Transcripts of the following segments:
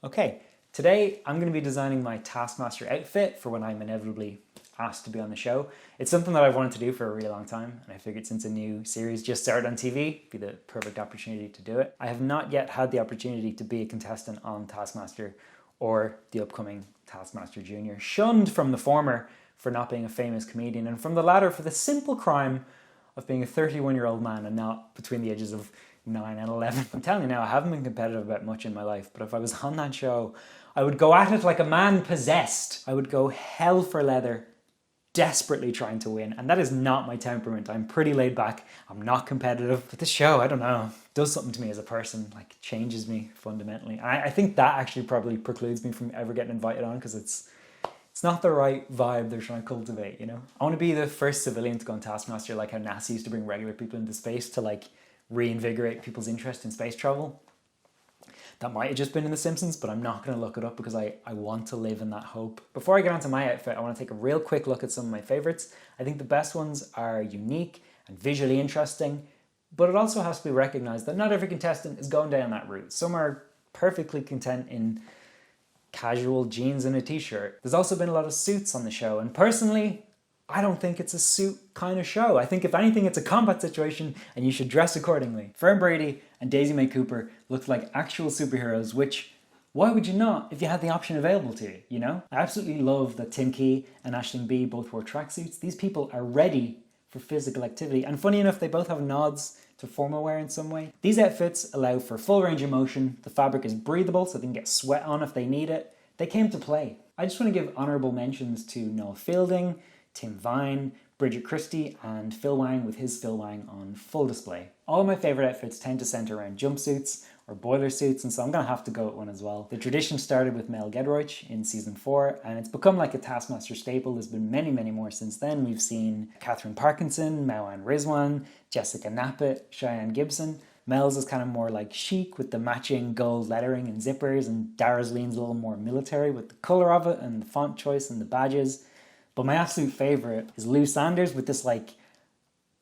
Okay, today I'm going to be designing my Taskmaster outfit for when I'm inevitably asked to be on the show. It's something that I've wanted to do for a really long time, and I figured since a new series just started on TV, it'd be the perfect opportunity to do it. I have not yet had the opportunity to be a contestant on Taskmaster or the upcoming Taskmaster Junior, shunned from the former for not being a famous comedian, and from the latter for the simple crime of being a 31-year-old man and not between the ages of 9 and 11. I'm telling you now, I haven't been competitive about much in my life, but if I was on that show, I would go at it like a man possessed. I would go hell for leather, desperately trying to win, and that is not my temperament. I'm pretty laid back, I'm not competitive, but this show, I don't know, does something to me as a person, like changes me fundamentally. And I think that actually probably precludes me from ever getting invited on, because it's not the right vibe they're trying to cultivate, you know? I want to be the first civilian to go on Taskmaster, like how NASA used to bring regular people into space to like reinvigorate people's interest in space travel. That might have just been in The Simpsons, but I'm not going to look it up because I want to live in that hope. Before I get onto my outfit, I want to take a real quick look at some of my favorites. I think the best ones are unique and visually interesting, but it also has to be recognized that not every contestant is going down that route. Some are perfectly content in casual jeans and a t-shirt. There's also been a lot of suits on the show, and personally, I don't think it's a suit kind of show. I think if anything, it's a combat situation and you should dress accordingly. Fern Brady and Daisy May Cooper looked like actual superheroes, which, why would you not if you had the option available to you, you know? I absolutely love that Tim Key and Aisling Bea both wore tracksuits. These people are ready for physical activity, and funny enough, they both have nods to formal wear in some way. These outfits allow for full range of motion, the fabric is breathable so they can get sweat on if they need it. They came to play. I just want to give honourable mentions to Noel Fielding, Tim Vine, Bridget Christie, and Phil Wang with his Phil Wang on full display. All of my favourite outfits tend to centre around jumpsuits or boiler suits, and so I'm going to have to go with one as well. The tradition started with Mel Gedroych in season 4, and it's become like a Taskmaster staple. There's been many, many more since then. We've seen Catherine Parkinson, Mao-Ann Rizwan, Jessica Knappett, Cheyenne Gibson. Mel's is kind of more like chic with the matching gold lettering and zippers, and Dara's leans a little more military with the colour of it and the font choice and the badges. But my absolute favourite is Lou Sanders with this like,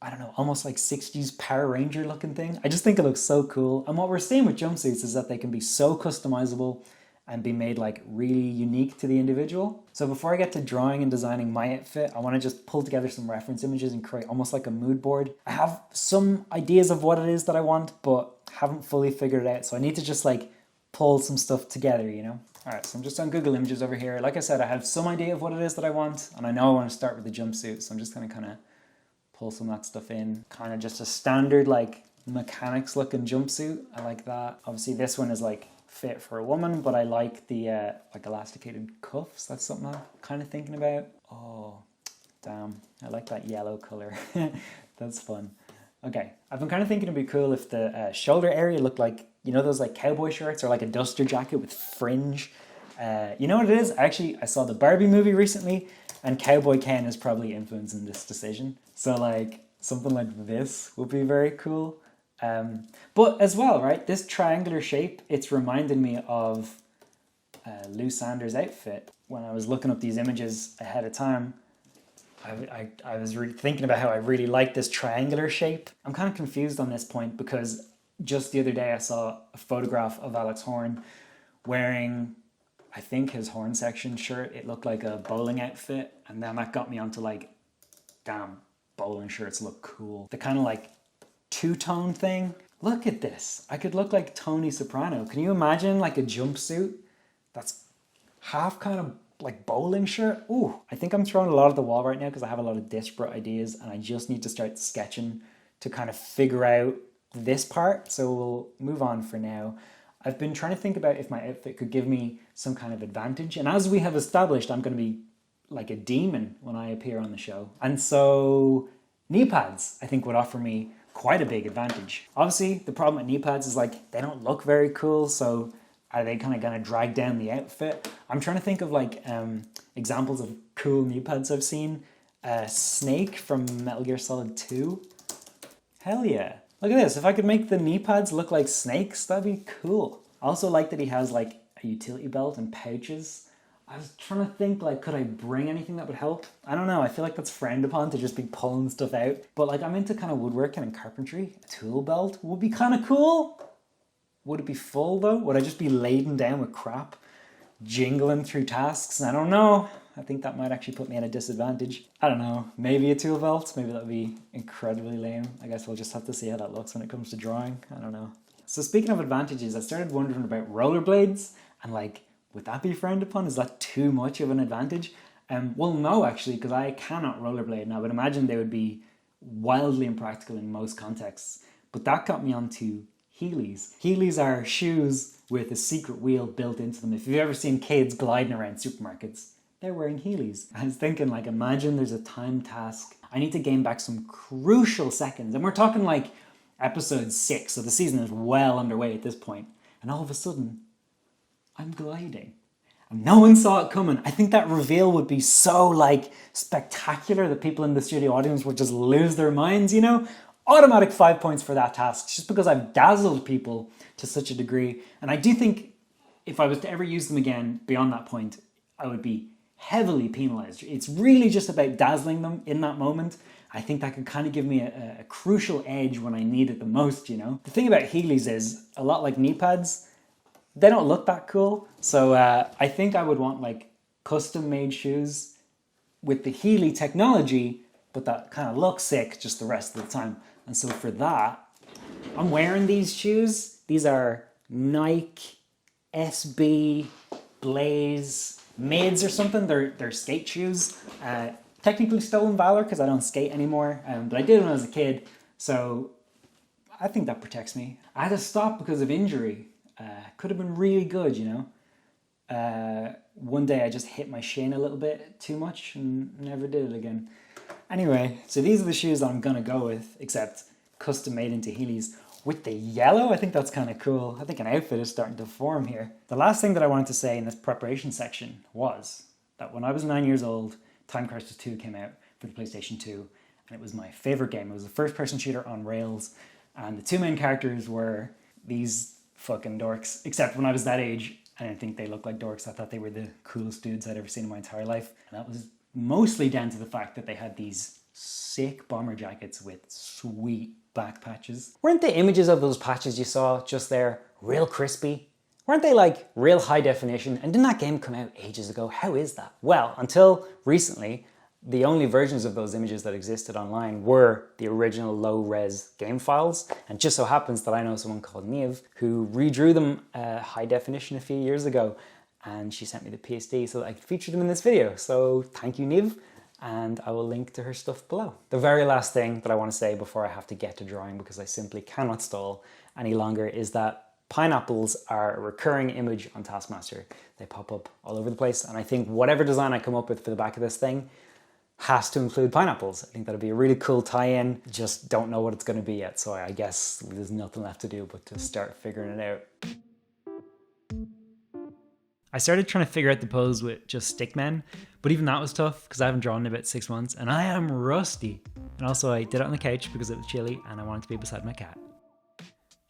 I don't know, almost like 60s Power Ranger looking thing. I just think it looks so cool. And what we're seeing with jumpsuits is that they can be so customizable and be made like really unique to the individual. So before I get to drawing and designing my outfit, I want to just pull together some reference images and create almost like a mood board. I have some ideas of what it is that I want, but haven't fully figured it out. So I need to just like pull some stuff together, you know? All right, so I'm just on Google Images over here. Like I said, I have some idea of what it is that I want, and I know I want to start with the jumpsuit, so I'm just going to kind of pull some of that stuff in. Kind of just a standard, like, mechanics looking jumpsuit. I like that. Obviously, this one is, like, fit for a woman, but I like the, like, elasticated cuffs. That's something I'm kind of thinking about. Oh, damn. I like that yellow color. That's fun. Okay, I've been kind of thinking it'd be cool if the shoulder area looked like, you know, those like cowboy shirts or like a duster jacket with fringe. You know what it is? Actually, I saw the Barbie movie recently, and Cowboy Ken is probably influencing this decision. So like something like this would be very cool. But as well, right, this triangular shape, it's reminded me of Lou Sanders' outfit. When I was looking up these images ahead of time, I was really thinking about how I really like this triangular shape. I'm kind of confused on this point because just the other day I saw a photograph of Alex Horne wearing, I think, his horn section shirt. It looked like a bowling outfit, and then that got me onto like, damn, bowling shirts look cool. The kind of like two-tone thing. Look at this. I could look like Tony Soprano. Can you imagine like a jumpsuit that's half kind of like bowling shirt? Ooh, I think I'm throwing a lot at the wall right now because I have a lot of disparate ideas and I just need to start sketching to kind of figure out this part. So we'll move on for now. I've been trying to think about if my outfit could give me some kind of advantage. And as we have established, I'm going to be like a demon when I appear on the show. And so knee pads, I think, would offer me quite a big advantage. Obviously, the problem with knee pads is like they don't look very cool. So are they kind of going to drag down the outfit? I'm trying to think of like examples of cool knee pads I've seen. Snake from Metal Gear Solid 2. Hell yeah. Look at this. If I could make the knee pads look like snakes, that'd be cool. I also like that he has like a utility belt and pouches. I was trying to think, like, could I bring anything that would help? I don't know. I feel like that's frowned upon to just be pulling stuff out. But like I'm into kind of woodworking and carpentry. A tool belt would be kind of cool. Would it be full though? Would I just be laden down with crap, jingling through tasks? I don't know. I think that might actually put me at a disadvantage. I don't know. Maybe a tool belt. Maybe that would be incredibly lame. I guess we'll just have to see how that looks when it comes to drawing. I don't know. So speaking of advantages, I started wondering about rollerblades and like, would that be frowned upon? Is that too much of an advantage? Well, no, actually, because I cannot rollerblade, and I would imagine they would be wildly impractical in most contexts. But that got me onto Heelys. Heelys are shoes with a secret wheel built into them. If you've ever seen kids gliding around supermarkets, they're wearing Heelys. I was thinking, like, imagine there's a time task. I need to gain back some crucial seconds. And we're talking like episode 6, so the season is well underway at this point. And all of a sudden, I'm gliding. And no one saw it coming. I think that reveal would be so, like, spectacular that people in the studio audience would just lose their minds, you know? Automatic 5 points for that task, just because I've dazzled people to such a degree. And I do think if I was to ever use them again beyond that point, I would be heavily penalized. It's really just about dazzling them in that moment. I think that could kind of give me a crucial edge when I need it the most, you know? The thing about Heelys is, a lot like knee pads, they don't look that cool. So I think I would want like custom made shoes with the Heely technology, but that kind of looks sick just the rest of the time. And so for that, I'm wearing these shoes. These are Nike SB Blaze Mids or something. They're skate shoes. Technically stolen valor because I don't skate anymore, but I did when I was a kid. So I think that protects me. I had to stop because of injury. Could have been really good, you know. One day I just hit my shin a little bit too much and never did it again. Anyway, so these are the shoes that I'm gonna go with, except custom made into Heelys. With the yellow, I think that's kind of cool. I think an outfit is starting to form here. The last thing that I wanted to say in this preparation section was that when I was 9 years old, Time Crisis 2 came out for the PlayStation 2, and it was my favorite game. It was a first-person shooter on rails, and the two main characters were these fucking dorks. Except when I was that age, I didn't think they looked like dorks. I thought they were the coolest dudes I'd ever seen in my entire life. And that was mostly down to the fact that they had these sick bomber jackets with sweet back patches. Weren't the images of those patches you saw just there real crispy? Weren't they like real high definition? And didn't that game come out ages ago? How is that? Well, until recently, the only versions of those images that existed online were the original low-res game files. And just so happens that I know someone called Niamh who redrew them high definition a few years ago. And she sent me the PSD so that I could feature them in this video. So thank you, Niamh. And I will link to her stuff below. The very last thing that I want to say before I have to get to drawing, because I simply cannot stall any longer, is that pineapples are a recurring image on Taskmaster. They pop up all over the place. And I think whatever design I come up with for the back of this thing has to include pineapples. I think that'd be a really cool tie-in. Just don't know what it's going to be yet. So I guess there's nothing left to do but to start figuring it out. I started trying to figure out the pose with just stickmen, but even that was tough because I haven't drawn in about 6 months and I am rusty. And also I did it on the couch because it was chilly and I wanted to be beside my cat.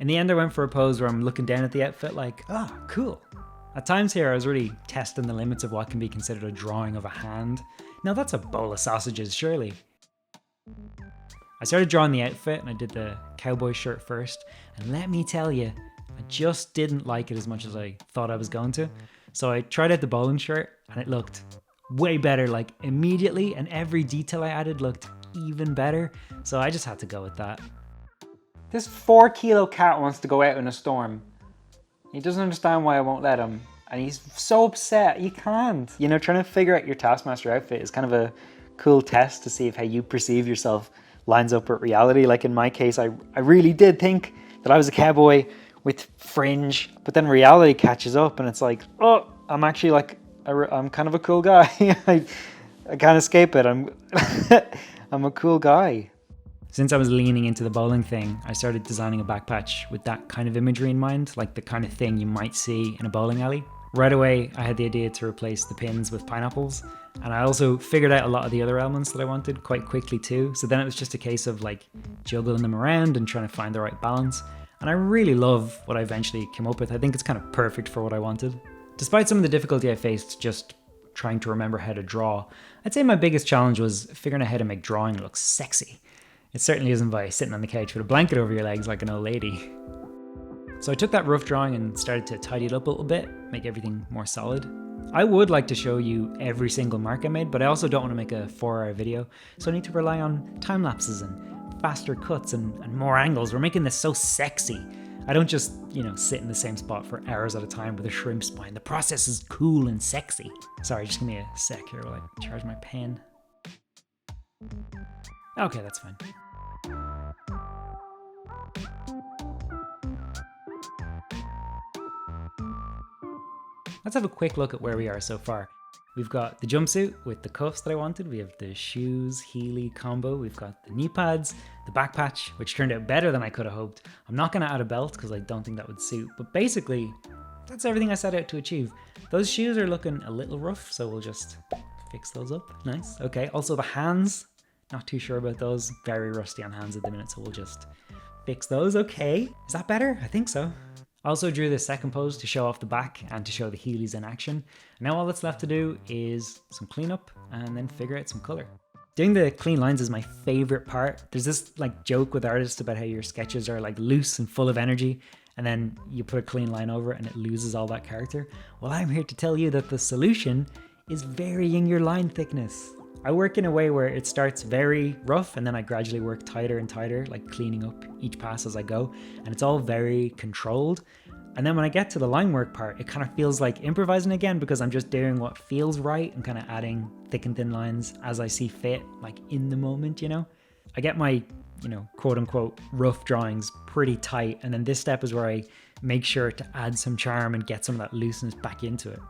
In the end, I went for a pose where I'm looking down at the outfit like, ah, cool. At times here, I was really testing the limits of what can be considered a drawing of a hand. Now that's a bowl of sausages, surely. I started drawing the outfit and I did the cowboy shirt first. And let me tell you, I just didn't like it as much as I thought I was going to. So I tried out the bowling shirt and it looked way better, like immediately, and every detail I added looked even better. So I just had to go with that. This 4-kilo cat wants to go out in a storm. He doesn't understand why I won't let him. And he's so upset, he can't. You know, trying to figure out your Taskmaster outfit is kind of a cool test to see if how you perceive yourself lines up with reality. Like in my case, I really did think that I was a cowboy with fringe, but then reality catches up and it's like, oh, I'm actually like, I'm kind of a cool guy. I can't escape it. I'm a cool guy. Since I was leaning into the bowling thing, I started designing a back patch with that kind of imagery in mind, like the kind of thing you might see in a bowling alley. Right away, I had the idea to replace the pins with pineapples, and I also figured out a lot of the other elements that I wanted quite quickly too, so then it was just a case of like juggling them around and trying to find the right balance. And I really love what I eventually came up with. I think it's kind of perfect for what I wanted. Despite some of the difficulty I faced just trying to remember how to draw, I'd say my biggest challenge was figuring out how to make drawing look sexy. It certainly isn't by sitting on the couch with a blanket over your legs like an old lady. So I took that rough drawing and started to tidy it up a little bit, make everything more solid. I would like to show you every single mark I made, but I also don't want to make a 4-hour video, so I need to rely on time lapses and faster cuts and more angles. We're making this so sexy. I don't just, sit in the same spot for hours at a time with a shrimp spine. The process is cool and sexy. Sorry, just give me a sec here while I charge my pen. Okay, that's fine. Let's have a quick look at where we are so far. We've got the jumpsuit with the cuffs that I wanted. We have the shoes, Heeley combo. We've got the knee pads, the back patch, which turned out better than I could have hoped. I'm not gonna add a belt because I don't think that would suit, but basically, that's everything I set out to achieve. Those shoes are looking a little rough, so we'll just fix those up. Nice, okay. Also the hands, not too sure about those. Very rusty on hands at the minute, so we'll just fix those. Okay, is that better? I think so. I also drew this second pose to show off the back and to show the Heelys in action. And now all that's left to do is some cleanup and then figure out some color. Doing the clean lines is my favorite part. There's this joke with artists about how your sketches are loose and full of energy, and then you put a clean line over it and it loses all that character. Well, I'm here to tell you that the solution is varying your line thickness. I work in a way where it starts very rough and then I gradually work tighter and tighter, cleaning up each pass as I go. And it's all very controlled. And then when I get to the line work part, it kind of feels like improvising again because I'm just doing what feels right and kind of adding thick and thin lines as I see fit, in the moment, I get my, quote unquote, rough drawings pretty tight. And then this step is where I make sure to add some charm and get some of that looseness back into it.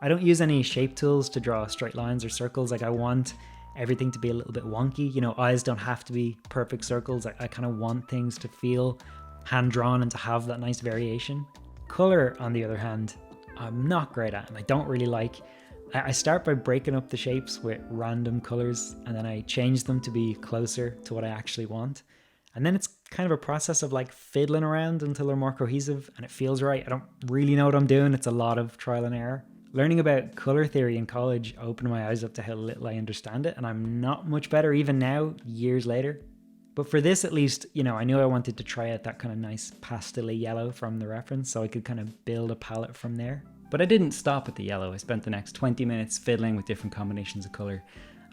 I don't use any shape tools to draw straight lines or circles. I want everything to be a little bit wonky. Eyes don't have to be perfect circles. I kind of want things to feel hand-drawn and to have that nice variation. Color, on the other hand, I'm not great at and I don't really like. I start by breaking up the shapes with random colors and then I change them to be closer to what I actually want. And then it's kind of a process of fiddling around until they're more cohesive and it feels right. I don't really know what I'm doing. It's a lot of trial and error. Learning about color theory in college opened my eyes up to how little I understand it, and I'm not much better even now, years later. But for this at least, I knew I wanted to try out that kind of nice pastel-y yellow from the reference, so I could kind of build a palette from there. But I didn't stop at the yellow. I spent the next 20 minutes fiddling with different combinations of color,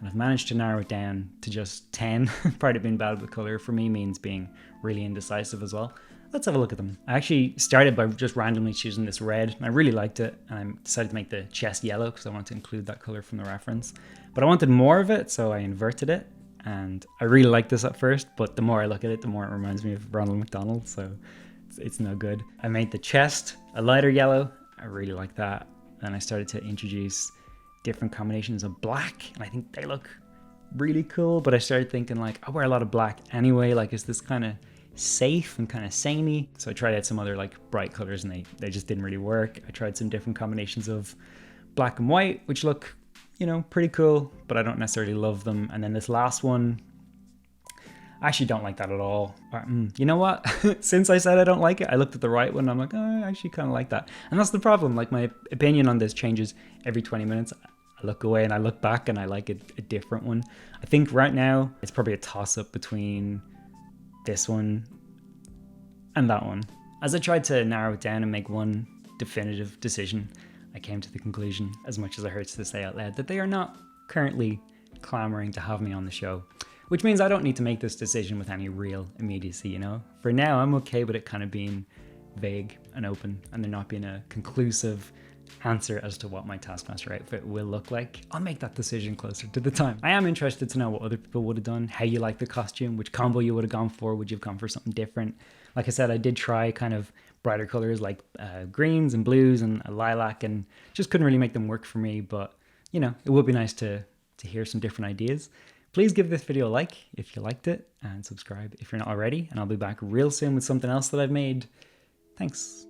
and I've managed to narrow it down to just 10. Part of being bad with color for me means being really indecisive as well. Let's have a look at them. I actually started by just randomly choosing this red. I really liked it and I decided to make the chest yellow because I wanted to include that color from the reference. But I wanted more of it, so I inverted it. And I really liked this at first, but the more I look at it, the more it reminds me of Ronald McDonald, so it's no good. I made the chest a lighter yellow. I really like that. And I started to introduce different combinations of black, and I think they look really cool. But I started thinking I wear a lot of black anyway, is this kind of safe and kind of samey. So I tried out some other bright colors and they just didn't really work. I tried some different combinations of black and white, which look, pretty cool, but I don't necessarily love them. And then this last one, I actually don't like that at all. You know what? Since I said I don't like it, I looked at the right one and I'm oh, I actually kind of like that. And that's the problem. My opinion on this changes every 20 minutes. I look away and I look back and I like a different one. I think right now it's probably a toss-up between this one and that one. As I tried to narrow it down and make one definitive decision, I came to the conclusion, as much as it hurts to say out loud, that they are not currently clamoring to have me on the show, which means I don't need to make this decision with any real immediacy, For now, I'm okay with it kind of being vague and open and there not being a conclusive answer as to what my Taskmaster outfit will look like. I'll make that decision closer to the time. I am interested to know what other people would have done, how you like the costume, which combo you would have gone for. Would you have gone for something different? Like I said, I did try kind of brighter colors like greens and blues and a lilac and just couldn't really make them work for me. But, it would be nice to hear some different ideas. Please give this video a like if you liked it and subscribe if you're not already. And I'll be back real soon with something else that I've made. Thanks.